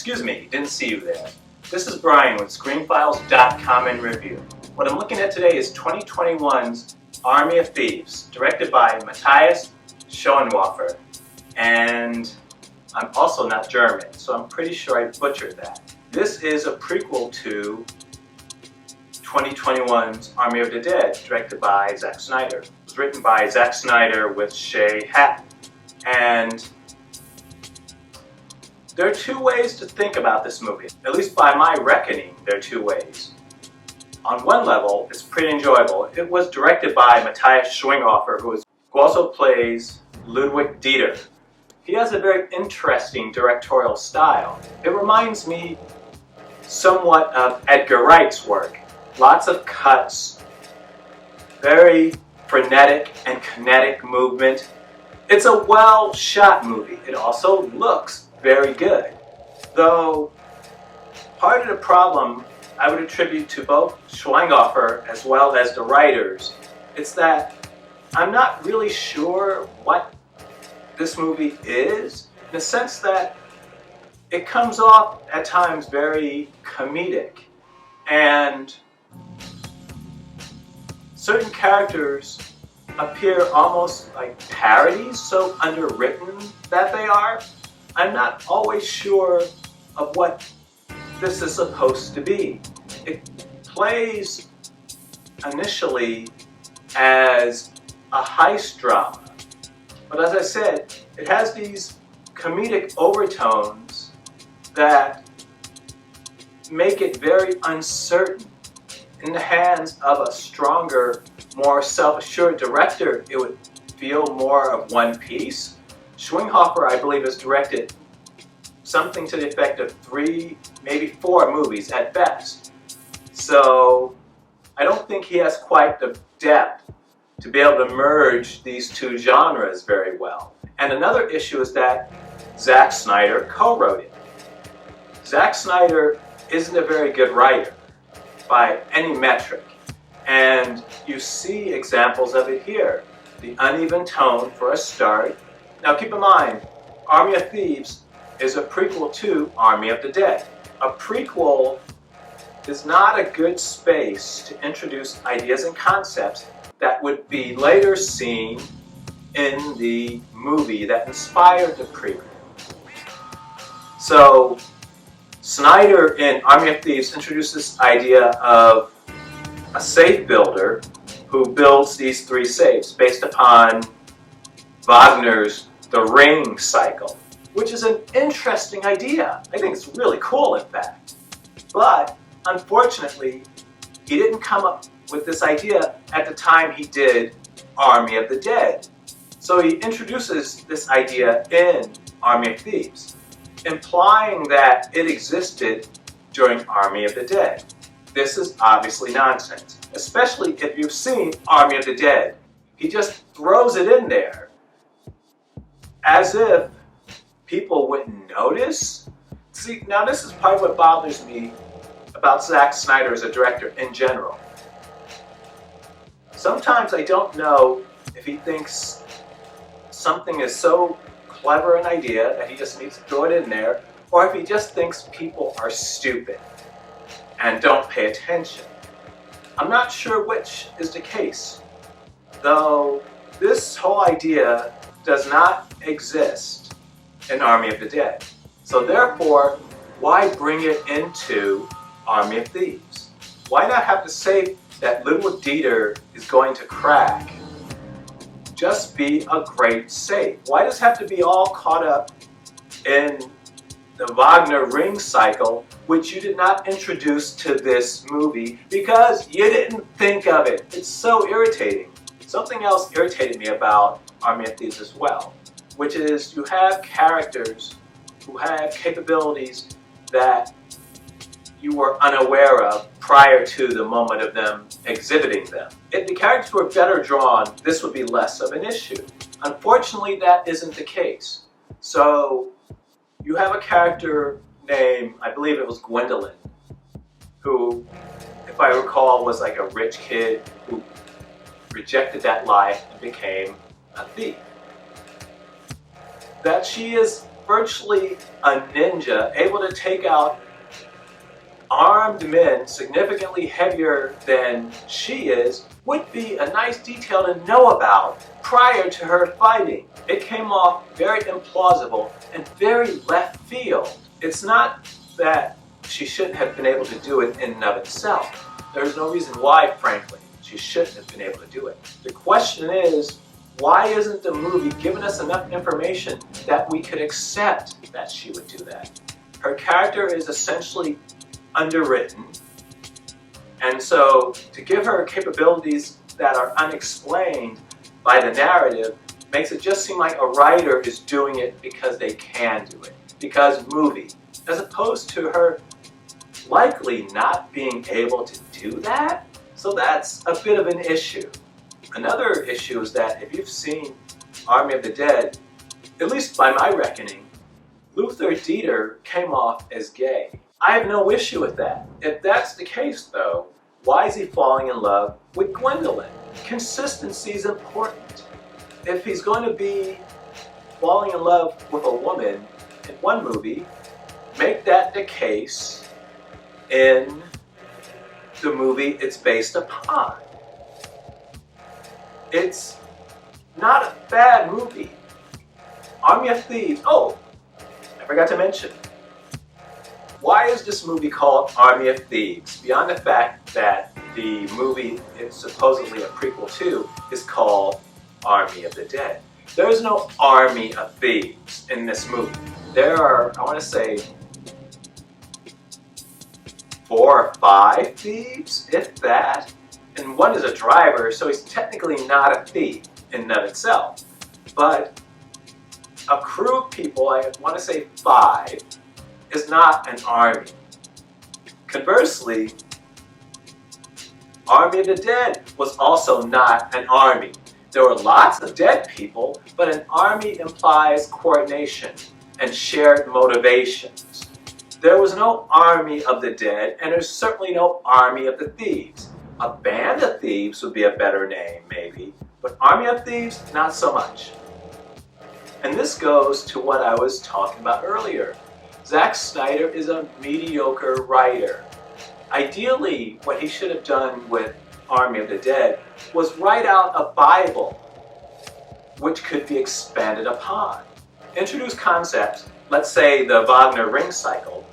Excuse me, didn't see you there. This is Brian with ScreenFiles.com in review. What I'm looking at today is 2021's Army of Thieves, directed by Matthias Schoenhofer, and I'm also not German, so I'm pretty sure I butchered that. This is a prequel to 2021's Army of the Dead, directed by Zach Snyder. It was written by Zach Snyder with Shay Hatten. And there are two ways to think about this movie. At least by my reckoning, there are two ways. On one level, it's pretty enjoyable. It was directed by Matthias Schoenhofer, who also plays Ludwig Dieter. He has a very interesting directorial style. It reminds me somewhat of Edgar Wright's work. Lots of cuts, very frenetic and kinetic movement. It's a well-shot movie. It also looks very good. Though, part of the problem I would attribute to both Schoenhofer as well as the writers, it's that I'm not really sure what this movie is, in the sense that it comes off at times very comedic, and certain characters appear almost like parodies, so underwritten that they are. I'm not always sure of what this is supposed to be. It plays initially as a heist drama, but as I said, it has these comedic overtones that make it very uncertain. In the hands of a stronger, more self-assured director, it would feel more of one piece. Schoenhofer, I believe, has directed something to the effect of 3, maybe 4 movies at best. So I don't think he has quite the depth to be able to merge these two genres very well. And another issue is that Zach Snyder co-wrote it. Zach Snyder isn't a very good writer by any metric, and you see examples of it here. The uneven tone for a start. Now keep in mind, Army of Thieves is a prequel to Army of the Dead. A prequel is not a good space to introduce ideas and concepts that would be later seen in the movie that inspired the prequel. So Snyder in Army of Thieves introduced this idea of a safe builder who builds these 3 safes based upon Wagner's The Ring cycle, which is an interesting idea. I think it's really cool, in fact. But unfortunately, he didn't come up with this idea at the time he did Army of the Dead. So he introduces this idea in Army of Thieves, implying that it existed during Army of the Dead. This is obviously nonsense, especially if you've seen Army of the Dead. He just throws it in there as if people wouldn't notice. See, now this is part of what bothers me about Zack Snyder as a director in general. Sometimes I don't know if he thinks something is so clever an idea that he just needs to throw it in there, or if he just thinks people are stupid and don't pay attention. I'm not sure which is the case, though this whole idea does not exist in Army of the Dead. So therefore, why bring it into Army of Thieves? Why not have the safe that Ludwig Dieter is going to crack just be a great safe? Why does it have to be all caught up in the Wagner Ring cycle, which you did not introduce to this movie because you didn't think of it? It's so irritating. Something else irritated me about Army of Thieves as well, which is you have characters who have capabilities that you were unaware of prior to the moment of them exhibiting them. If the characters were better drawn, this would be less of an issue. Unfortunately, that isn't the case. So you have a character named, I believe it was Gwendolyn, who, if I recall, was like a rich kid who rejected that life and became a thief. That she is virtually a ninja, able to take out armed men significantly heavier than she is, would be a nice detail to know about prior to her fighting. It came off very implausible and very left field. It's not that she shouldn't have been able to do it in and of itself. There's no reason why, frankly, she shouldn't have been able to do it. The question is, why isn't the movie giving us enough information that we could accept that she would do that? Her character is essentially underwritten, and so to give her capabilities that are unexplained by the narrative makes it just seem like a writer is doing it because they can do it, because movie, as opposed to her likely not being able to do that. So that's a bit of an issue. Another issue is that if you've seen Army of the Dead, at least by my reckoning, Luther Dieter came off as gay. I have no issue with that. If that's the case, though, why is he falling in love with Gwendolyn? Consistency is important. If he's going to be falling in love with a woman in one movie, make that the case in the movie it's based upon. It's not a bad movie. Army of Thieves. Oh, I forgot to mention. Why is this movie called Army of Thieves? Beyond the fact that the movie it's supposedly a prequel to is called Army of the Dead. There is no Army of Thieves in this movie. There are, I want to say, 4 or 5 thieves, if that. And one is a driver, so he's technically not a thief in and of itself. But a crew of people, I want to say 5, is not an army. Conversely, Army of the Dead was also not an army. There were lots of dead people, but an army implies coordination and shared motivations. There was no Army of the Dead, and there's certainly no Army of the Thieves. A Band of Thieves would be a better name, maybe, but Army of Thieves, not so much. And this goes to what I was talking about earlier. Zach Snyder is a mediocre writer. Ideally, what he should have done with Army of the Dead was write out a Bible which could be expanded upon. Introduce concepts, let's say the Wagner ring cycle,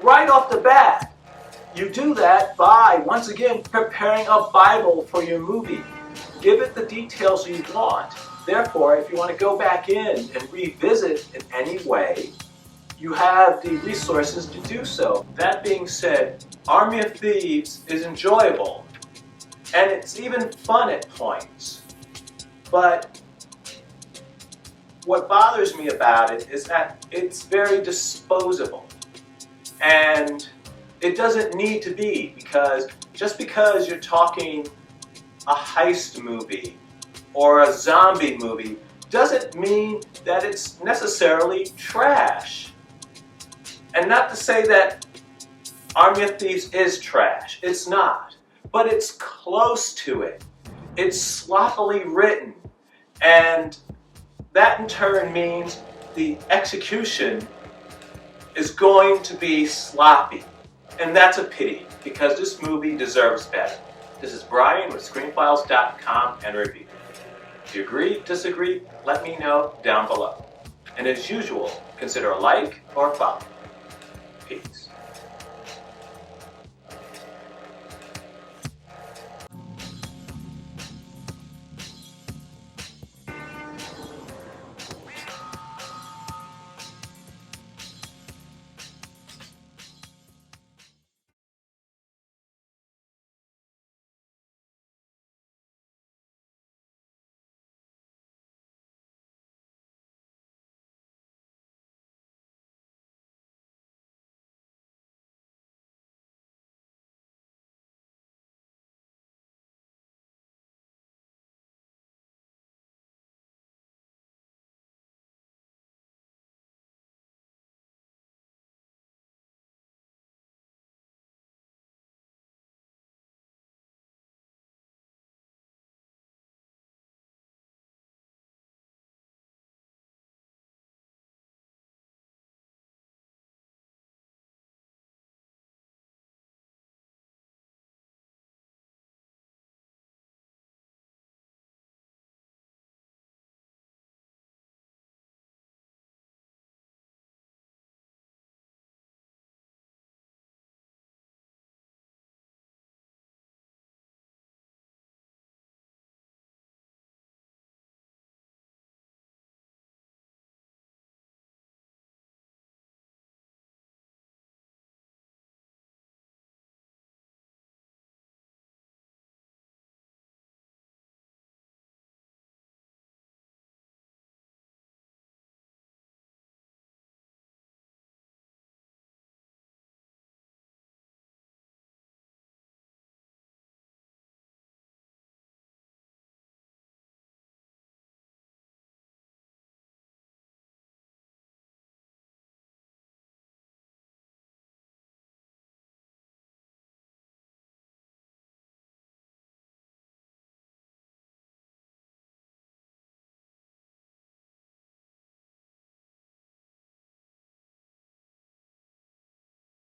right off the bat. You do that by, once again, preparing a Bible for your movie. Give it the details you want. Therefore, if you want to go back in and revisit in any way, you have the resources to do so. That being said, Army of Thieves is enjoyable, and it's even fun at points. But what bothers me about it is that it's very disposable. And it doesn't need to be, because just because you're talking a heist movie or a zombie movie doesn't mean that it's necessarily trash. And not to say that Army of Thieves is trash. It's not. But it's close to it. It's sloppily written. And that in turn means the execution is going to be sloppy. And that's a pity, because this movie deserves better. This is Brian with ScreenFiles.com and Review. If you agree, disagree, let me know down below. And as usual, consider a like or a follow. Peace.